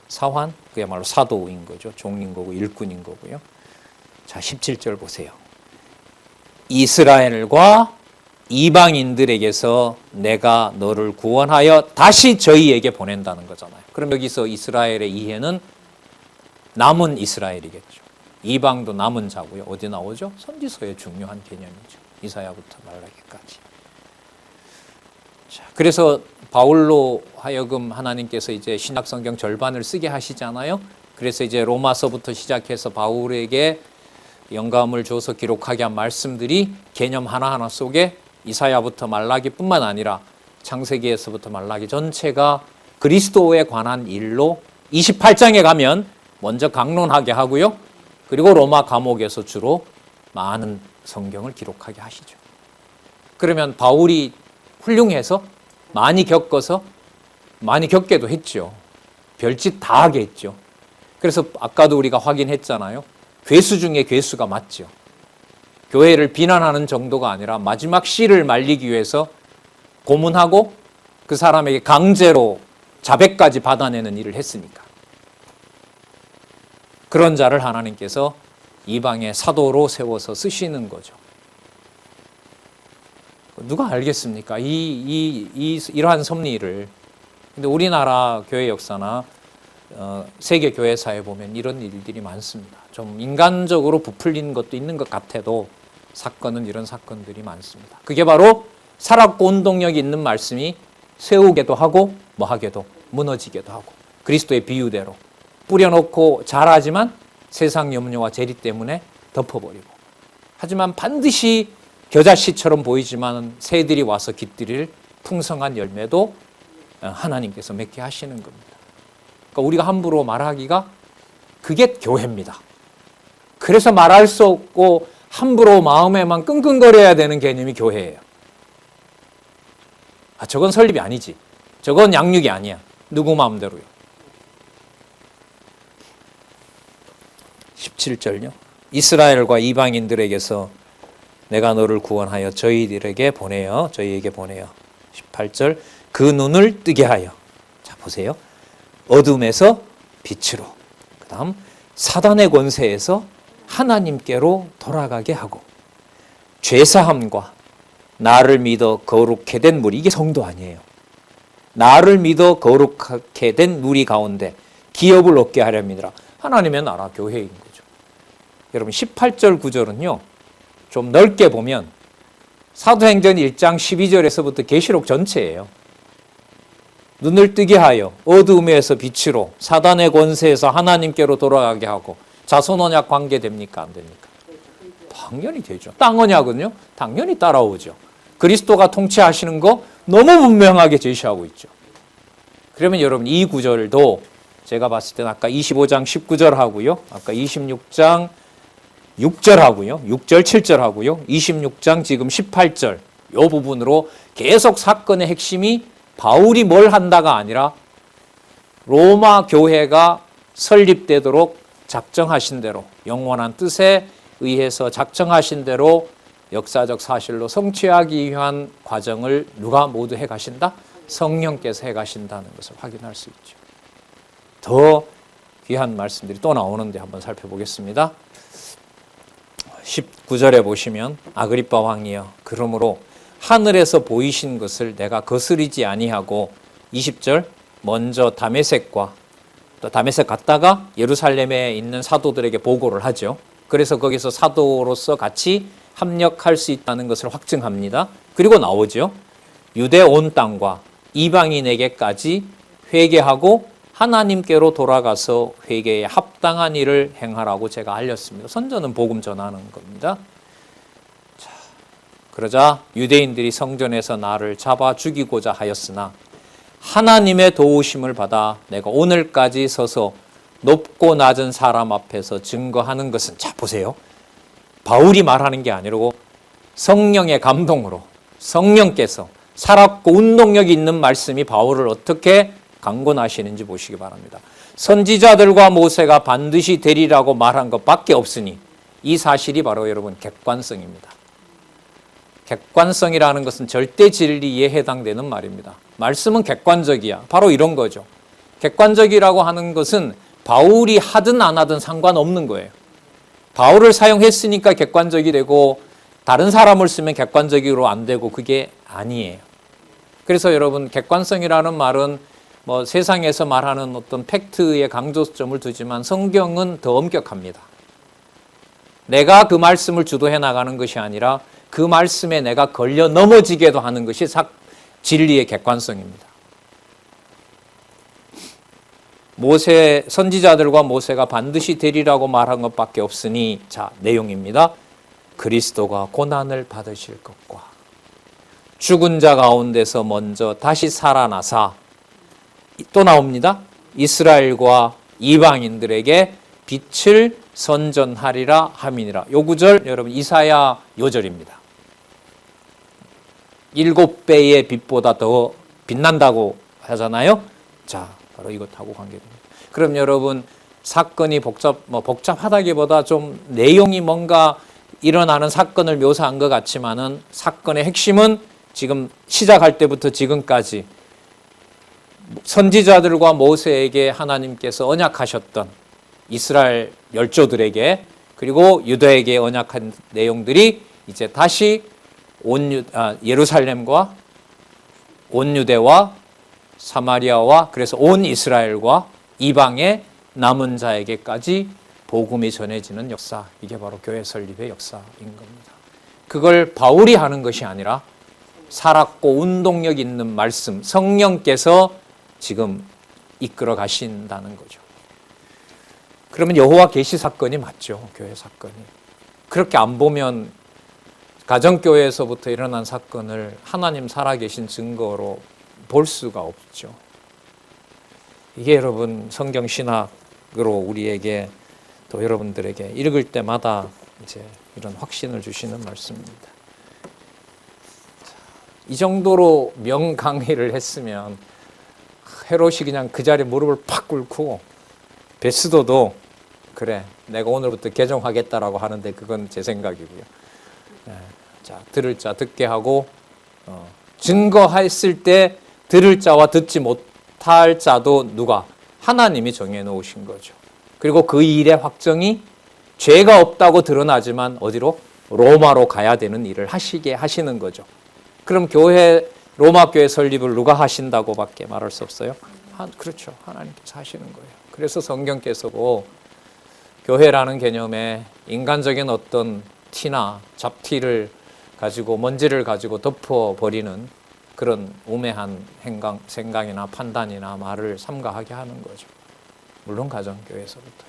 사환, 그야말로 사도인 거죠. 종인 거고 일꾼인 거고요. 자, 17절 보세요. 이스라엘과 이방인들에게서 내가 너를 구원하여 다시 저희에게 보낸다는 거잖아요. 그럼 여기서 이스라엘의 이해는 남은 이스라엘이겠죠. 이방도 남은 자고요. 어디 나오죠? 선지서의 중요한 개념이죠. 이사야부터 말라기까지. 자, 그래서 바울로 하여금 하나님께서 이제 신약 성경 절반을 쓰게 하시잖아요. 그래서 이제 로마서부터 시작해서 바울에게 영감을 줘서 기록하게 한 말씀들이 개념 하나하나 속에 이사야부터 말라기뿐만 아니라 창세기에서부터 말라기 전체가 그리스도에 관한 일로 28장에 가면 먼저 강론하게 하고요. 그리고 로마 감옥에서 주로 많은 성경을 기록하게 하시죠. 그러면 바울이 훌륭해서 많이 겪어서 많이 겪게도 했죠. 별짓 다 하게 했죠. 그래서 아까도 우리가 확인했잖아요. 괴수 중에 괴수가 맞죠. 교회를 비난하는 정도가 아니라 마지막 씨를 말리기 위해서 고문하고 그 사람에게 강제로 자백까지 받아내는 일을 했으니까. 그런 자를 하나님께서 이방의 사도로 세워서 쓰시는 거죠. 누가 알겠습니까? 이러한 섭리를. 근데 우리나라 교회 역사나 세계 교회사에 보면 이런 일들이 많습니다. 좀 인간적으로 부풀린 것도 있는 것 같아도 사건은 이런 사건들이 많습니다. 그게 바로 살았고 운동력이 있는 말씀이 세우게도 하고 뭐하게도 무너지게도 하고 그리스도의 비유대로 뿌려놓고 자라지만 세상 염려와 재리 때문에 덮어버리고, 하지만 반드시 겨자씨처럼 보이지만 새들이 와서 깃들일 풍성한 열매도 하나님께서 맺게 하시는 겁니다. 그러니까 우리가 함부로 말하기가 그게 교회입니다. 그래서 말할 수 없고 함부로 마음에만 끙끙거려야 되는 개념이 교회예요. 아, 저건 설립이 아니지. 저건 양육이 아니야. 누구 마음대로요. 17절요. 이스라엘과 이방인들에게서 내가 너를 구원하여 저희에게 보내요. 18절. 그 눈을 뜨게 하여. 자, 보세요. 어둠에서 빛으로. 그 다음 사단의 권세에서 하나님께로 돌아가게 하고 죄사함과 나를 믿어 거룩해 된 무리, 이게 성도 아니에요. 나를 믿어 거룩하게 된 무리 가운데 기업을 얻게 하렵니다. 하나님의 나라 교회인 거죠. 여러분 18절 9절은요. 좀 넓게 보면 사도행전 1장 12절에서부터 계시록 전체예요. 눈을 뜨게 하여 어두움에서 빛으로 사단의 권세에서 하나님께로 돌아가게 하고 자손 언약 관계 됩니까? 안 됩니까? 당연히 되죠. 땅 언약은요? 당연히 따라오죠. 그리스도가 통치하시는 거 너무 분명하게 제시하고 있죠. 그러면 여러분 이 구절도 제가 봤을 때는 아까 25장 19절 하고요. 아까 26장 6절 하고요. 6절 7절 하고요. 26장 지금 18절 이 부분으로 계속 사건의 핵심이 바울이 뭘 한다가 아니라 로마 교회가 설립되도록 작정하신 대로 영원한 뜻에 의해서 작정하신 대로 역사적 사실로 성취하기 위한 과정을 누가 모두 해가신다? 성령께서 해가신다는 것을 확인할 수 있죠. 더 귀한 말씀들이 또 나오는데 한번 살펴보겠습니다. 19절에 보시면 아그리빠 왕이여 그러므로 하늘에서 보이신 것을 내가 거스르지 아니하고 20절 먼저 다메섹과 또 다메섹 갔다가 예루살렘에 있는 사도들에게 보고를 하죠. 그래서 거기서 사도로서 같이 합력할 수 있다는 것을 확증합니다. 그리고 나오죠. 유대 온 땅과 이방인에게까지 회개하고 하나님께로 돌아가서 회개에 합당한 일을 행하라고 제가 알렸습니다. 선전은 복음 전하는 겁니다. 자, 그러자 유대인들이 성전에서 나를 잡아 죽이고자 하였으나 하나님의 도우심을 받아 내가 오늘까지 서서 높고 낮은 사람 앞에서 증거하는 것은, 자 보세요. 바울이 말하는 게 아니고 성령의 감동으로 성령께서 살았고 운동력이 있는 말씀이 바울을 어떻게 강권하시는지 보시기 바랍니다. 선지자들과 모세가 반드시 되리라고 말한 것밖에 없으니 이 사실이 바로 여러분 객관성입니다. 객관성이라는 것은 절대 진리에 해당되는 말입니다. 말씀은 객관적이야. 바로 이런 거죠. 객관적이라고 하는 것은 바울이 하든 안 하든 상관없는 거예요. 바울을 사용했으니까 객관적이 되고 다른 사람을 쓰면 객관적으로 안 되고 그게 아니에요. 그래서 여러분 객관성이라는 말은 뭐 세상에서 말하는 어떤 팩트의 강조점을 두지만 성경은 더 엄격합니다. 내가 그 말씀을 주도해 나가는 것이 아니라 그 말씀에 내가 걸려 넘어지게도 하는 것이 진리의 객관성입니다. 모세 선지자들과 모세가 반드시 되리라고 말한 것밖에 없으니, 자 내용입니다. 그리스도가 고난을 받으실 것과 죽은 자 가운데서 먼저 다시 살아나사, 또 나옵니다. 이스라엘과 이방인들에게 빛을 선전하리라 함이니라. 요 구절 여러분 이사야 요절입니다. 7배의 빛보다 더 빛난다고 하잖아요. 자, 바로 이것하고 관계됩니다. 그럼 여러분 사건이 복잡하다기보다 좀 내용이 뭔가 일어나는 사건을 묘사한 것 같지만은 사건의 핵심은 지금 시작할 때부터 지금까지 선지자들과 모세에게 하나님께서 언약하셨던 이스라엘 열조들에게 그리고 유다에게 언약한 내용들이 이제 다시 예루살렘과 온 유대와 사마리아와 그래서 온 이스라엘과 이방의 남은 자에게까지 복음이 전해지는 역사, 이게 바로 교회 설립의 역사인 겁니다. 그걸 바울이 하는 것이 아니라 살았고 운동력 있는 말씀, 성령께서 지금 이끌어 가신다는 거죠. 그러면 여호와 계시 사건이 맞죠. 교회 사건이. 그렇게 안 보면 가정교회에서부터 일어난 사건을 하나님 살아계신 증거로 볼 수가 없죠. 이게 여러분 성경 신학으로 우리에게 또 여러분들에게 읽을 때마다 이제 이런 확신을 주시는 말씀입니다. 이 정도로 명강의를 했으면 헤롯이 그냥 그 자리에 무릎을 팍 꿇고 베스도도 그래 내가 오늘부터 개종하겠다라고 하는데 그건 제 생각이고요. 자, 들을 자 듣게 하고 증거했을 때 들을 자와 듣지 못할 자도 누가? 하나님이 정해 놓으신 거죠. 그리고 그 일의 확정이 죄가 없다고 드러나지만 어디로? 로마로 가야 되는 일을 하시게 하시는 거죠. 그럼 로마 교회 설립을 누가 하신다고밖에 말할 수 없어요? 그렇죠. 하나님께서 하시는 거예요. 그래서 성경께서도 교회라는 개념에 인간적인 어떤 티나 잡티를 가지고 먼지를 가지고 덮어버리는 그런 우매한 생각이나 판단이나 말을 삼가하게 하는 거죠. 물론 가정교회에서부터.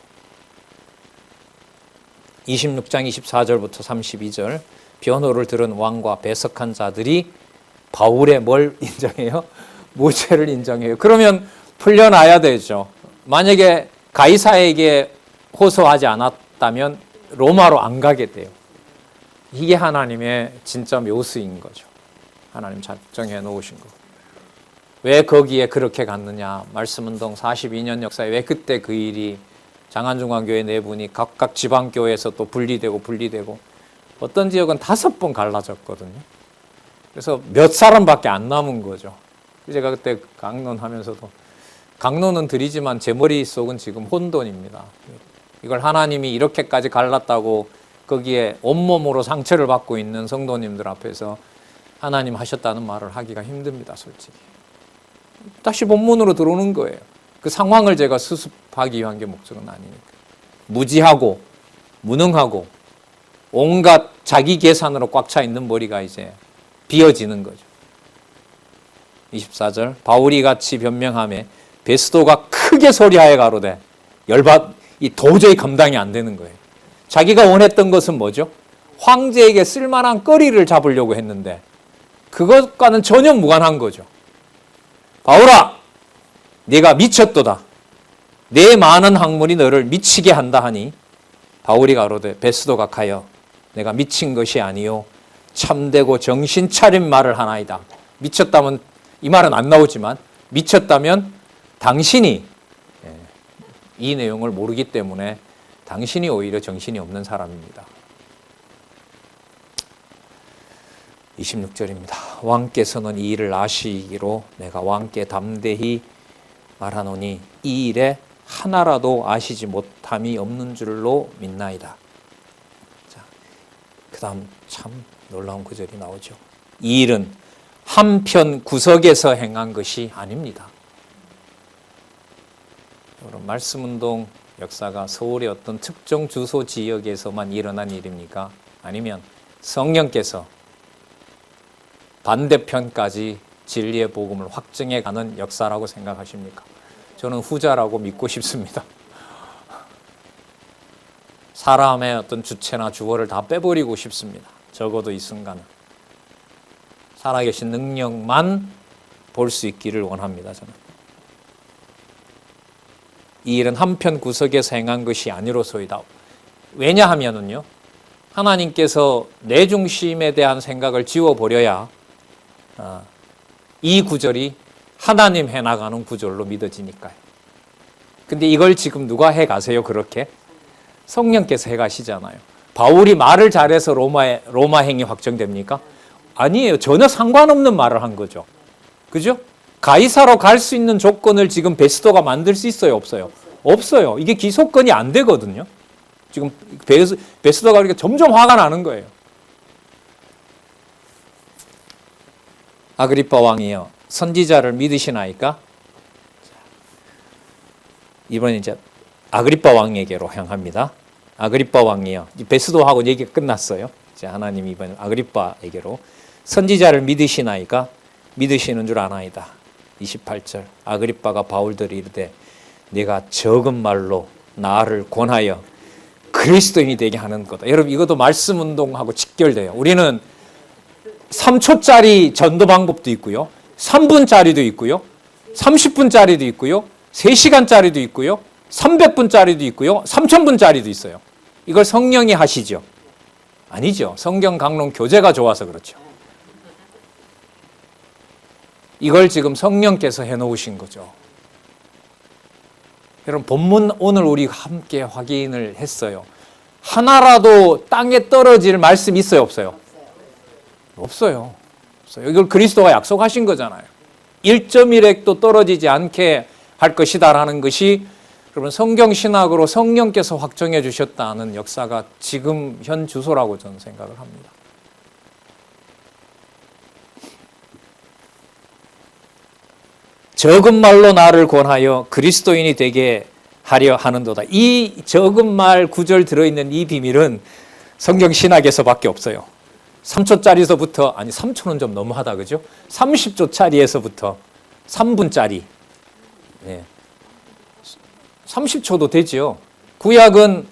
26장 24절부터 32절 변호를 들은 왕과 배석한 자들이 바울의 뭘 인정해요? 무죄를 인정해요. 그러면 풀려나야 되죠. 만약에 가이사에게 호소하지 않았다면 로마로 안 가게 돼요. 이게 하나님의 진짜 묘수인 거죠. 하나님 작정해 놓으신 거. 왜 거기에 그렇게 갔느냐? 말씀운동 42년 역사에 왜 그때 그 일이 장안중앙교회 내분이 각각 지방교회에서 또 분리되고 어떤 지역은 5번 갈라졌거든요. 그래서 몇 사람밖에 안 남은 거죠. 제가 그때 강론하면서도 강론은 드리지만 제 머릿속은 지금 혼돈입니다. 이걸 하나님이 이렇게까지 갈랐다고 거기에 온몸으로 상처를 받고 있는 성도님들 앞에서 하나님 하셨다는 말을 하기가 힘듭니다, 솔직히. 다시 본문으로 들어오는 거예요. 그 상황을 제가 수습하기 위한 게 목적은 아니니까. 무지하고 무능하고 온갖 자기 계산으로 꽉 차 있는 머리가 이제 비어지는 거죠. 24절 바울이 같이 변명하며 베스도가 크게 소리하여 가로되 이 도저히 감당이 안 되는 거예요. 자기가 원했던 것은 뭐죠? 황제에게 쓸만한 거리를 잡으려고 했는데 그것과는 전혀 무관한 거죠. 바울아, 네가 미쳤도다. 내 많은 학문이 너를 미치게 한다 하니 바울이 가로되 베스도가 가여 내가 미친 것이 아니요 참되고 정신 차린 말을 하나이다. 미쳤다면 이 말은 안 나오지만 미쳤다면 당신이 이 내용을 모르기 때문에 당신이 오히려 정신이 없는 사람입니다. 26절입니다. 왕께서는 이 일을 아시기로 내가 왕께 담대히 말하노니 이 일에 하나라도 아시지 못함이 없는 줄로 믿나이다. 자, 그 다음 참 놀라운 구절이 나오죠. 이 일은 한편 구석에서 행한 것이 아닙니다. 여러분, 말씀운동 역사가 서울의 어떤 특정 주소 지역에서만 일어난 일입니까? 아니면 성령께서 반대편까지 진리의 복음을 확증해 가는 역사라고 생각하십니까? 저는 후자라고 믿고 싶습니다. 사람의 어떤 주체나 주어를 다 빼버리고 싶습니다. 적어도 이 순간은. 살아계신 능력만 볼 수 있기를 원합니다. 저는. 이 일은 한편 구석에서 행한 것이 아니로소이다. 왜냐하면은요, 하나님께서 내 중심에 대한 생각을 지워버려야 이 구절이 하나님 해나가는 구절로 믿어지니까요. 근데 이걸 지금 누가 해가세요, 그렇게? 성령께서 해가시잖아요. 바울이 말을 잘해서 로마 행이 확정됩니까? 아니에요. 전혀 상관없는 말을 한 거죠. 그죠? 가이사로 갈 수 있는 조건을 지금 베스도가 만들 수 있어요, 없어요? 없어요. 이게 기소권이 안 되거든요. 지금 베스도가 그러니까 점점 화가 나는 거예요. 아그리빠 왕이요, 선지자를 믿으시나이까? 이번에 이제 아그리빠 왕에게로 향합니다. 아그리빠 왕이요, 베스도하고 얘기가 끝났어요. 이제 하나님이 이번에 아그리빠에게로 선지자를 믿으시나이까? 믿으시는 줄 아나이다. 28절 아그리빠가 바울들이 이르되 네가 적은 말로 나를 권하여 그리스도인이 되게 하는 거다. 여러분, 이것도 말씀 운동하고 직결돼요. 우리는 3초짜리 전도 방법도 있고요, 3분짜리도 있고요, 30분짜리도 있고요, 3시간짜리도 있고요, 300분짜리도 있고요, 3000분짜리도 있어요. 이걸 성령이 하시죠? 아니죠. 성경 강론 교재가 좋아서 그렇죠. 이걸 지금 성령께서 해놓으신 거죠. 여러분, 본문 오늘 우리 함께 확인을 했어요. 하나라도 땅에 떨어질 말씀 있어요, 없어요? 없어요. 이걸 그리스도가 약속하신 거잖아요. 1.1핵도 떨어지지 않게 할 것이다라는 것이 여러분 성경 신학으로 성령께서 확정해 주셨다는 역사가 지금 현 주소라고 저는 생각을 합니다. 적은 말로 나를 권하여 그리스도인이 되게 하려 하는도다. 이 적은 말 구절 들어있는 이 비밀은 성경 신학에서밖에 없어요. 3초짜리에서부터, 아니 3초는 좀 너무하다 그죠? 30초짜리에서부터 3분짜리, 30초도 되지요. 구약은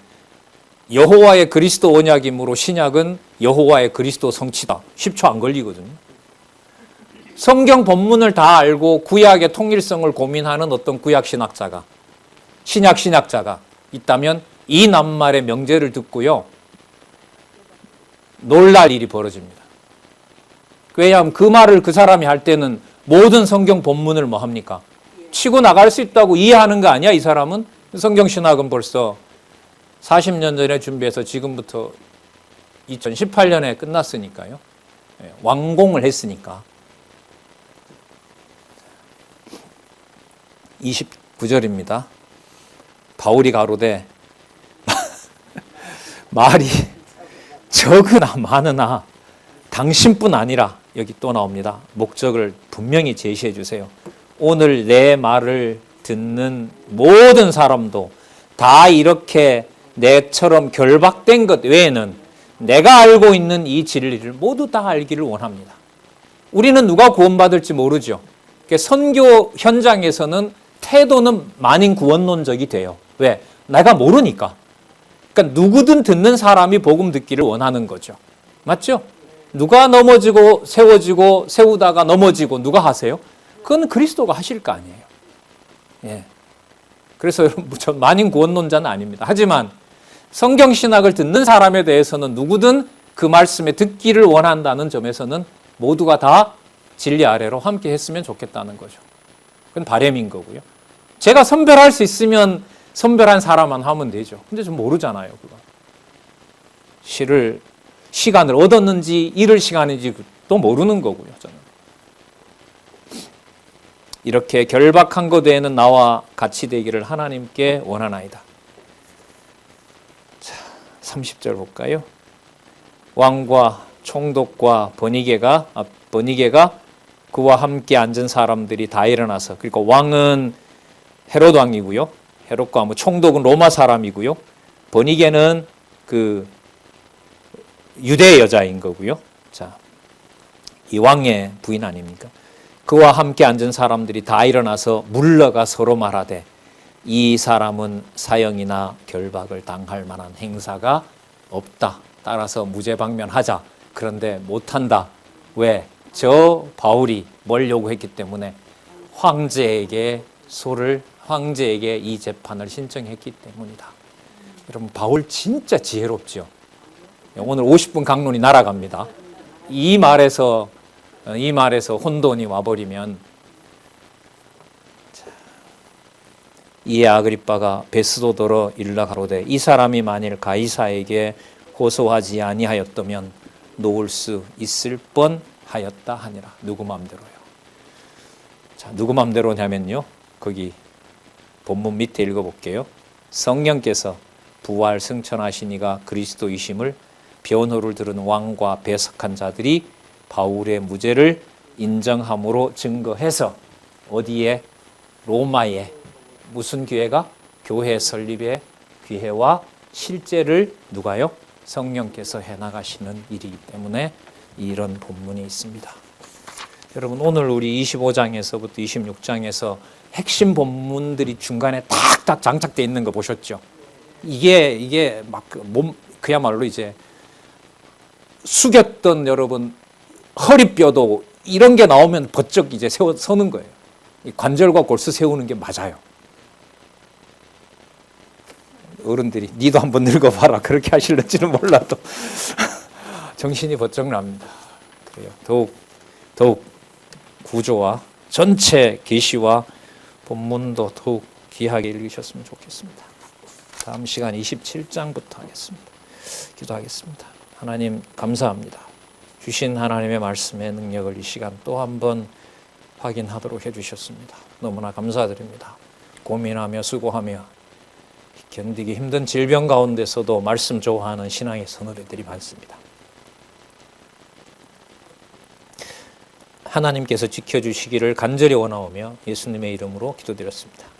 여호와의 그리스도 언약이므로 신약은 여호와의 그리스도 성취다. 10초 안 걸리거든요. 성경 본문을 다 알고 구약의 통일성을 고민하는 어떤 구약 신학자가, 신약 신학자가 있다면 이 낱말의 명제를 듣고요, 놀랄 일이 벌어집니다. 왜냐하면 그 말을 그 사람이 할 때는 모든 성경 본문을 뭐 합니까? 치고 나갈 수 있다고 이해하는 거 아니야, 이 사람은? 성경 신학은 벌써 40년 전에 준비해서 지금부터 2018년에 끝났으니까요. 완공을 했으니까. 29절입니다. 바울이 가로되 말이 적으나 많으나 당신뿐 아니라, 여기 또 나옵니다. 목적을 분명히 제시해 주세요. 오늘 내 말을 듣는 모든 사람도 다 이렇게 내처럼 결박된 것 외에는 내가 알고 있는 이 진리를 모두 다 알기를 원합니다. 우리는 누가 구원받을지 모르죠. 선교 현장에서는 태도는 만인 구원론적이 돼요. 왜? 내가 모르니까. 그러니까 누구든 듣는 사람이 복음 듣기를 원하는 거죠. 맞죠? 누가 넘어지고 세워지고 세우다가 넘어지고 누가 하세요? 그건 그리스도가 하실 거 아니에요. 예. 그래서 여러분, 저 만인 구원론자는 아닙니다. 하지만 성경 신학을 듣는 사람에 대해서는 누구든 그 말씀에 듣기를 원한다는 점에서는 모두가 다 진리 아래로 함께 했으면 좋겠다는 거죠. 그건 바람인 거고요. 제가 선별할 수 있으면 선별한 사람만 하면 되죠. 근데 좀 모르잖아요, 그거. 시간을 얻었는지 잃을 시간인지 또 모르는 거고요, 저는. 이렇게 결박한 것 외에는 나와 같이 되기를 하나님께 원하나이다. 자, 30절 볼까요? 왕과 총독과 버니게가 그와 함께 앉은 사람들이 다 일어나서, 그러니까 왕은 헤롯 왕이고요. 헤롯과 총독은 로마 사람이고요. 버니게는 그 유대 여자인 거고요. 자, 이 왕의 부인 아닙니까? 그와 함께 앉은 사람들이 다 일어나서 물러가 서로 말하되 이 사람은 사형이나 결박을 당할 만한 행사가 없다. 따라서 무죄방면하자. 그런데 못한다. 왜? 저 바울이 뭘 요구했기 때문에 황제에게 이 재판을 신청했기 때문이다. 여러분, 바울 진짜 지혜롭죠. 오늘 50분 강론이 날아갑니다. 이 말에서 혼돈이 와버리면, 이에 아그리빠가 베스도더러 일러 가로되 이 사람이 만일 가이사에게 호소하지 아니하였다면 놓을 수 있을 뻔하였다 하니라. 누구 맘대로요? 자, 누구 맘대로냐면요, 거기 본문 밑에 읽어볼게요. 성령께서 부활 승천하시니가 그리스도이심을 변호를 들은 왕과 배석한 자들이 바울의 무죄를 인정함으로 증거해서, 어디에? 로마에. 무슨 기회가? 교회 설립의 기회와 실제를 누가요? 성령께서 해나가시는 일이기 때문에 이런 본문이 있습니다. 여러분, 오늘 우리 25장에서부터 26장에서 핵심 본문들이 중간에 탁탁 장착되어 있는 거 보셨죠? 이게 막 그야말로 이제 숙였던, 여러분, 허리뼈도 이런 게 나오면 버쩍 이제 서는 거예요. 관절과 골수 세우는 게 맞아요. 어른들이 니도 한번 늙어봐라 그렇게 하실는지는 몰라도 정신이 버쩍 납니다. 그래요. 더욱 구조와 전체 계시와 본문도 더욱 귀하게 읽으셨으면 좋겠습니다. 다음 시간 27장부터 하겠습니다. 기도하겠습니다. 하나님, 감사합니다. 주신 하나님의 말씀의 능력을 이 시간 또 한 번 확인하도록 해주셨습니다. 너무나 감사드립니다. 고민하며 수고하며 견디기 힘든 질병 가운데서도 말씀 좋아하는 신앙의 선후배들이 많습니다. 하나님께서 지켜주시기를 간절히 원하오며 예수님의 이름으로 기도드렸습니다.